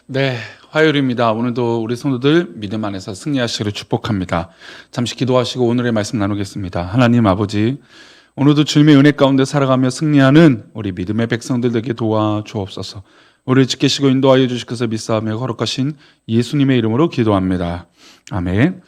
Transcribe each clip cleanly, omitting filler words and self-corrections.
네, 화요일입니다. 오늘도 우리 성도들 믿음 안에서 승리하시기를 축복합니다. 잠시 기도하시고 오늘의 말씀 나누겠습니다. 하나님 아버지, 오늘도 주님의 은혜 가운데 살아가며 승리하는 우리 믿음의 백성들 되게 도와주옵소서. 우리를 지키시고 인도하여 주실 것을 믿사오며 거룩하신 예수님의 이름으로 기도합니다. 아멘.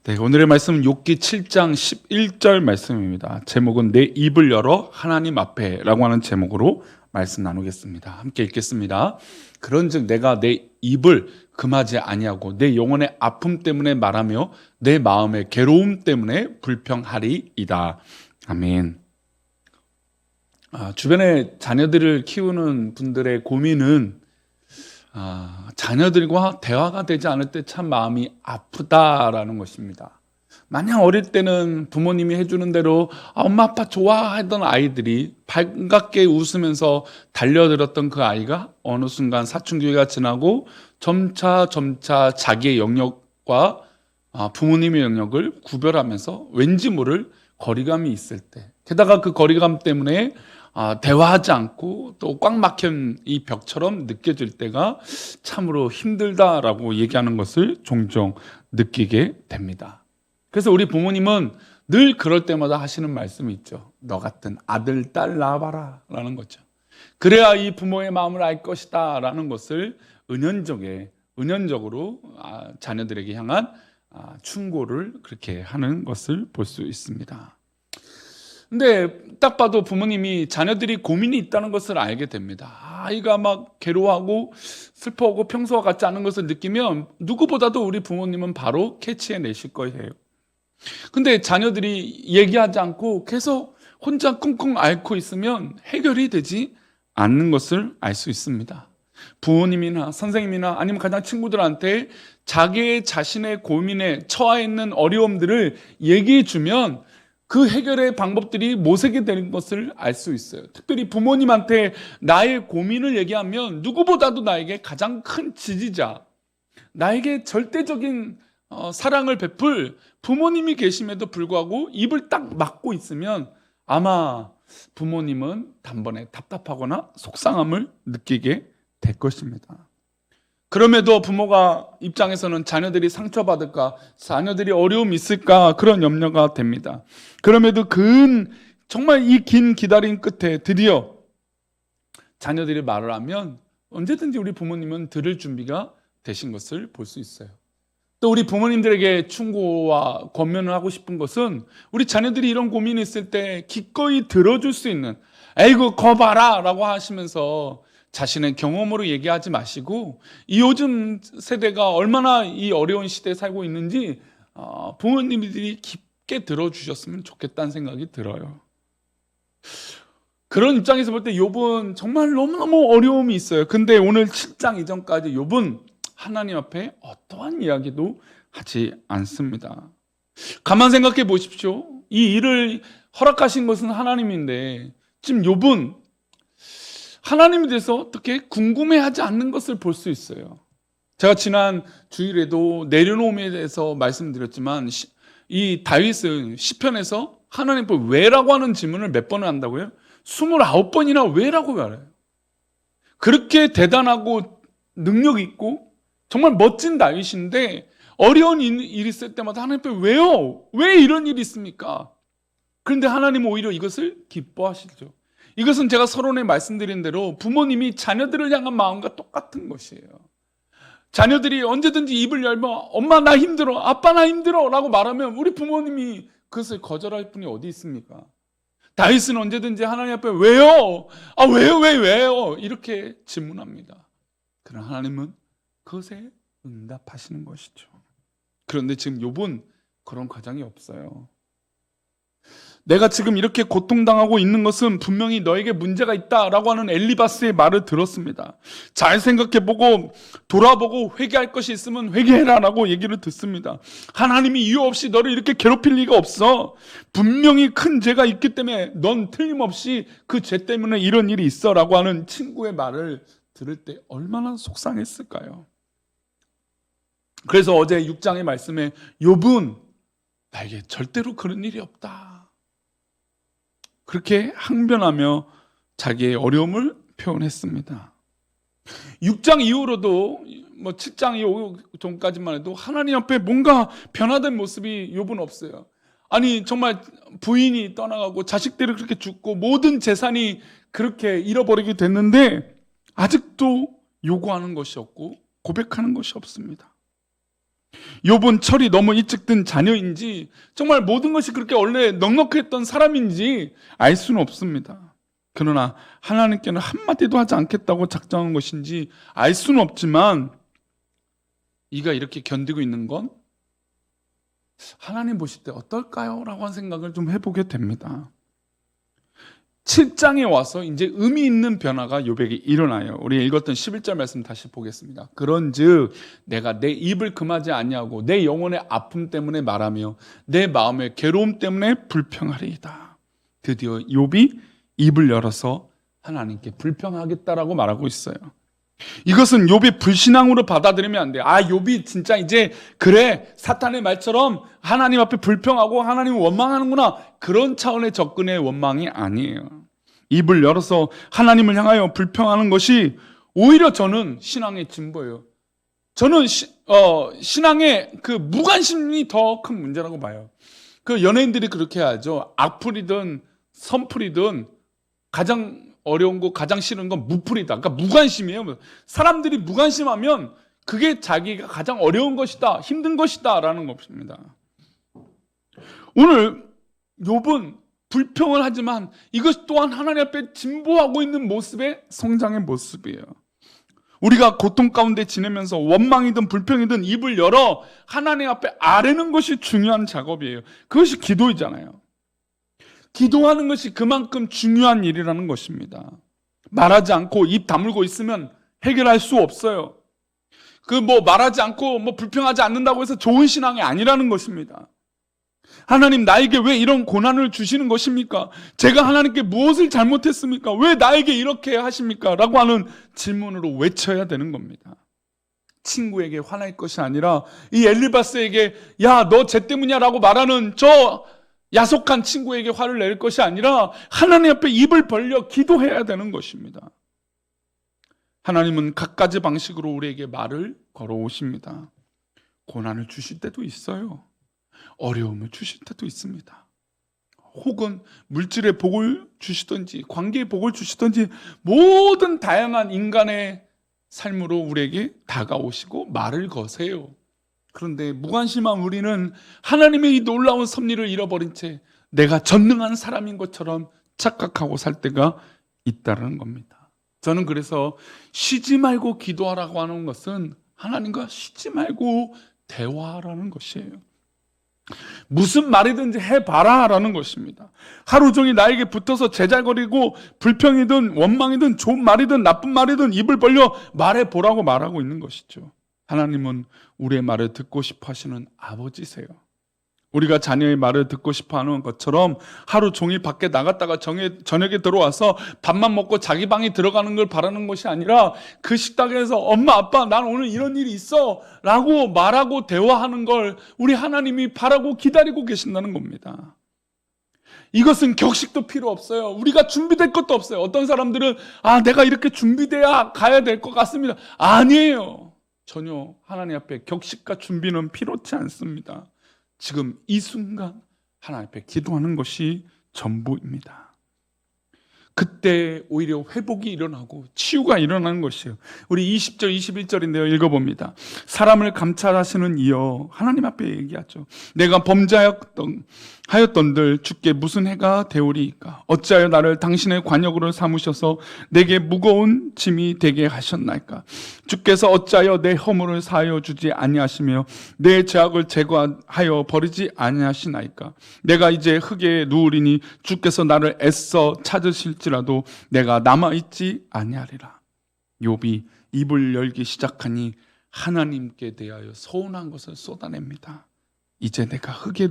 네, 오늘의 말씀은 욥기 7장 11절 말씀입니다. 제목은 내 입을 열어 하나님 앞에 라고 하는 제목으로 말씀 나누겠습니다. 함께 읽겠습니다. 그런즉 내가 내 입을 금하지 아니하고 내 영혼의 아픔 때문에 말하며 내 마음의 괴로움 때문에 불평하리이다. 아멘. 주변에 자녀들을 키우는 분들의 고민은 자녀들과 대화가 되지 않을 때 참 마음이 아프다라는 것입니다. 마냥 어릴 때는 부모님이 해주는 대로 엄마 아빠 좋아하던 아이들이 반갑게 웃으면서 달려들었던 그 아이가 어느 순간 사춘기가 지나고 점차 자기의 영역과 부모님의 영역을 구별하면서 왠지 모를 거리감이 있을 때, 게다가 그 거리감 때문에 대화하지 않고 또 꽉 막힌 이 벽처럼 느껴질 때가 참으로 힘들다라고 얘기하는 것을 종종 느끼게 됩니다. 그래서 우리 부모님은 늘 그럴 때마다 하시는 말씀이 있죠. 너 같은 아들, 딸 낳아봐라 라는 거죠. 그래야 이 부모의 마음을 알 것이다 라는 것을 은연적으로 자녀들에게 향한 충고를 그렇게 하는 것을 볼 수 있습니다. 근데 딱 봐도 부모님이 자녀들이 고민이 있다는 것을 알게 됩니다. 아이가 막 괴로워하고 슬퍼하고 평소와 같지 않은 것을 느끼면 누구보다도 우리 부모님은 바로 캐치해내실 거예요. 근데 자녀들이 얘기하지 않고 계속 혼자 끙끙 앓고 있으면 해결이 되지 않는 것을 알 수 있습니다. 부모님이나 선생님이나 아니면 가장 친구들한테 자기 자신의 고민에 처해 있는 어려움들을 얘기해 주면 그 해결의 방법들이 모색이 되는 것을 알 수 있어요. 특별히 부모님한테 나의 고민을 얘기하면 누구보다도 나에게 가장 큰 지지자, 나에게 절대적인 사랑을 베풀 부모님이 계심에도 불구하고 입을 딱 막고 있으면 아마 부모님은 단번에 답답하거나 속상함을 느끼게 될 것입니다. 그럼에도 부모가 입장에서는 자녀들이 상처받을까, 자녀들이 어려움이 있을까 그런 염려가 됩니다. 그럼에도 정말 이 긴 기다림 끝에 드디어 자녀들이 말을 하면 언제든지 우리 부모님은 들을 준비가 되신 것을 볼 수 있어요. 또 우리 부모님들에게 충고와 권면을 하고 싶은 것은 우리 자녀들이 이런 고민이 있을 때 기꺼이 들어줄 수 있는, 에이구 거 봐라 라고 하시면서 자신의 경험으로 얘기하지 마시고 이 요즘 세대가 얼마나 이 어려운 시대에 살고 있는지 부모님들이 깊게 들어주셨으면 좋겠다는 생각이 들어요. 그런 입장에서 볼 때 욥은 정말 너무너무 어려움이 있어요. 근데 오늘 7장 이전까지 욥은 하나님 앞에 어떠한 이야기도 하지 않습니다. 가만 생각해 보십시오. 이 일을 허락하신 것은 하나님인데 지금 욥은 하나님에 대해서 어떻게 궁금해하지 않는 것을 볼 수 있어요. 제가 지난 주일에도 내려놓음에 대해서 말씀드렸지만 이 다윗은 시편에서 하나님 앞에 왜라고 하는 질문을 몇 번을 한다고요? 29번이나 왜라고 말해요. 그렇게 대단하고 능력 있고 정말 멋진 다윗인데 어려운 일이 있을 때마다 하나님 앞에 왜요? 왜 이런 일이 있습니까? 그런데 하나님은 오히려 이것을 기뻐하시죠. 이것은 제가 서론에 말씀드린 대로 부모님이 자녀들을 향한 마음과 똑같은 것이에요. 자녀들이 언제든지 입을 열면 엄마 나 힘들어, 아빠 나 힘들어 라고 말하면 우리 부모님이 그것을 거절할 분이 어디 있습니까? 다윗은 언제든지 하나님 앞에 왜요? 왜요? 이렇게 질문합니다. 그러나 하나님은 그것에 응답하시는 것이죠. 그런데 지금 욥은 그런 과정이 없어요. 내가 지금 이렇게 고통당하고 있는 것은 분명히 너에게 문제가 있다라고 하는 엘리바스의 말을 들었습니다. 잘 생각해보고 돌아보고 회개할 것이 있으면 회개해라라고 얘기를 듣습니다. 하나님이 이유 없이 너를 이렇게 괴롭힐 리가 없어. 분명히 큰 죄가 있기 때문에 넌 틀림없이 그 죄 때문에 이런 일이 있어라고 하는 친구의 말을 들을 때 얼마나 속상했을까요? 그래서 어제 6장의 말씀에 욥은 나에게 절대로 그런 일이 없다, 그렇게 항변하며 자기의 어려움을 표현했습니다. 6장 이후로도 뭐 7장 이후 전까지만 해도 하나님 앞에 뭔가 변화된 모습이 욥은 없어요. 아니 정말 부인이 떠나가고 자식들이 그렇게 죽고 모든 재산이 그렇게 잃어버리게 됐는데 아직도 요구하는 것이 없고 고백하는 것이 없습니다. 욥은 철이 너무 일찍 든 자녀인지 정말 모든 것이 그렇게 원래 넉넉했던 사람인지 알 수는 없습니다. 그러나 하나님께는 한마디도 하지 않겠다고 작정한 것인지 알 수는 없지만 이가 이렇게 견디고 있는 건 하나님 보실 때 어떨까요? 라고 하는 생각을 좀 해보게 됩니다. 7장에 와서 이제 의미 있는 변화가 욥에게 일어나요. 우리 읽었던 11절 말씀 다시 보겠습니다. 그런즉 내가 내 입을 금하지 아니하고 내 영혼의 아픔 때문에 말하며 내 마음의 괴로움 때문에 불평하리이다. 드디어 욥이 입을 열어서 하나님께 불평하겠다라고 말하고 있어요. 이것은 욥이 불신앙으로 받아들이면 안 돼요. 욥이 진짜 이제 그래 사탄의 말처럼 하나님 앞에 불평하고 하나님을 원망하는구나, 그런 차원의 접근의 원망이 아니에요. 입을 열어서 하나님을 향하여 불평하는 것이 오히려 저는 신앙의 진보예요. 저는 신앙의 그 무관심이 더 큰 문제라고 봐요. 그 연예인들이 그렇게 하죠. 악플이든 선플이든 가장 어려운 거, 가장 싫은 건 무풀이다. 그러니까 무관심이에요. 사람들이 무관심하면 그게 자기가 가장 어려운 것이다, 힘든 것이다 라는 것입니다. 오늘 욥은 불평을 하지만 이것 또한 하나님 앞에 진보하고 있는 모습의 성장의 모습이에요. 우리가 고통 가운데 지내면서 원망이든 불평이든 입을 열어 하나님 앞에 아뢰는 것이 중요한 작업이에요. 그것이 기도이잖아요. 기도하는 것이 그만큼 중요한 일이라는 것입니다. 말하지 않고 입 다물고 있으면 해결할 수 없어요. 말하지 않고 불평하지 않는다고 해서 좋은 신앙이 아니라는 것입니다. 하나님, 나에게 왜 이런 고난을 주시는 것입니까? 제가 하나님께 무엇을 잘못했습니까? 왜 나에게 이렇게 하십니까? 라고 하는 질문으로 외쳐야 되는 겁니다. 친구에게 화날 것이 아니라 이 엘리바스에게 야, 너 쟤 때문이야 라고 말하는 저 야속한 친구에게 화를 낼 것이 아니라 하나님 앞에 입을 벌려 기도해야 되는 것입니다. 하나님은 갖가지 방식으로 우리에게 말을 걸어오십니다. 고난을 주실 때도 있어요. 어려움을 주실 때도 있습니다. 혹은 물질의 복을 주시든지 관계의 복을 주시든지 모든 다양한 인간의 삶으로 우리에게 다가오시고 말을 거세요. 그런데 무관심한 우리는 하나님의 이 놀라운 섭리를 잃어버린 채 내가 전능한 사람인 것처럼 착각하고 살 때가 있다는 겁니다. 저는 그래서 쉬지 말고 기도하라고 하는 것은 하나님과 쉬지 말고 대화하라는 것이에요. 무슨 말이든지 해봐라 라는 것입니다. 하루 종일 나에게 붙어서 제잘거리고 불평이든 원망이든 좋은 말이든 나쁜 말이든 입을 벌려 말해보라고 말하고 있는 것이죠. 하나님은 우리의 말을 듣고 싶어 하시는 아버지세요. 우리가 자녀의 말을 듣고 싶어 하는 것처럼 하루 종일 밖에 나갔다가 저녁에 들어와서 밥만 먹고 자기 방에 들어가는 걸 바라는 것이 아니라 그 식탁에서 엄마, 아빠, 난 오늘 이런 일이 있어 라고 말하고 대화하는 걸 우리 하나님이 바라고 기다리고 계신다는 겁니다. 이것은 격식도 필요 없어요. 우리가 준비될 것도 없어요. 어떤 사람들은 내가 이렇게 준비돼야 가야 될 것 같습니다. 아니에요. 전혀 하나님 앞에 격식과 준비는 필요치 않습니다. 지금 이 순간 하나님 앞에 기도하는 것이 전부입니다. 그때 오히려 회복이 일어나고 치유가 일어나는 것이에요. 우리 20절 21절인데요. 읽어봅니다. 사람을 감찰하시는 이여, 하나님 앞에 얘기하죠. 내가 범죄하였던들 주께 무슨 해가 되오리이까? 어찌하여 나를 당신의 관역으로 삼으셔서 내게 무거운 짐이 되게 하셨나이까? 주께서 어찌하여 내 허물을 사하여 주지 아니하시며 내 죄악을 제거하여 버리지 아니하시나이까? 내가 이제 흙에 누우리니 주께서 나를 애써 찾으실지라도 내가 남아있지 아니하리라. 욥이 입을 열기 시작하니 하나님께 대하여 서운한 것을 쏟아냅니다. 이제 내가 흙에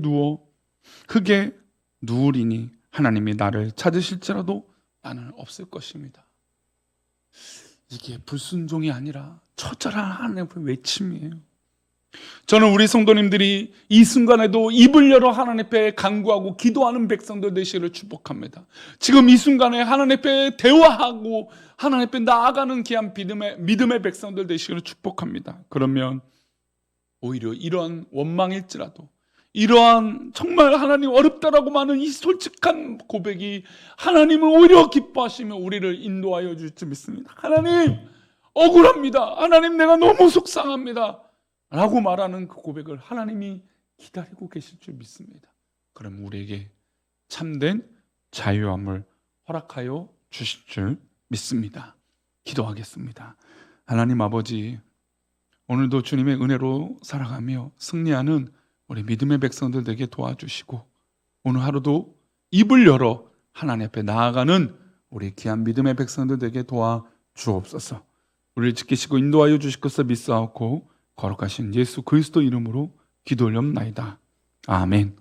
누우리니 하나님이 나를 찾으실지라도 나는 없을 것입니다. 이게 불순종이 아니라 처절한 하나님의 외침이에요. 저는 우리 성도님들이 이 순간에도 입을 열어 하나님 앞에 간구하고 기도하는 백성들 되시기를 축복합니다. 지금 이 순간에 하나님 앞에 대화하고 하나님 앞에 나아가는 귀한 믿음의 백성들 되시기를 축복합니다. 그러면 오히려 이러한 원망일지라도, 이러한 정말 하나님 어렵다라고 많은 이 솔직한 고백이 하나님을 오히려 기뻐하시며 우리를 인도하여 줄 줄 믿습니다. 하나님 억울합니다. 하나님 내가 너무 속상합니다 라고 말하는 그 고백을 하나님이 기다리고 계실 줄 믿습니다. 그럼 우리에게 참된 자유함을 허락하여 주실 줄 믿습니다. 기도하겠습니다. 하나님 아버지, 오늘도 주님의 은혜로 살아가며 승리하는 우리 믿음의 백성들 되게 도와주시고, 오늘 하루도 입을 열어 하나님 앞에 나아가는 우리 귀한 믿음의 백성들 되게 도와주옵소서. 우리를 지키시고 인도하여 주실 것을 믿사옵고 거룩하신 예수 그리스도 이름으로 기도 올려옵나이다. 아멘.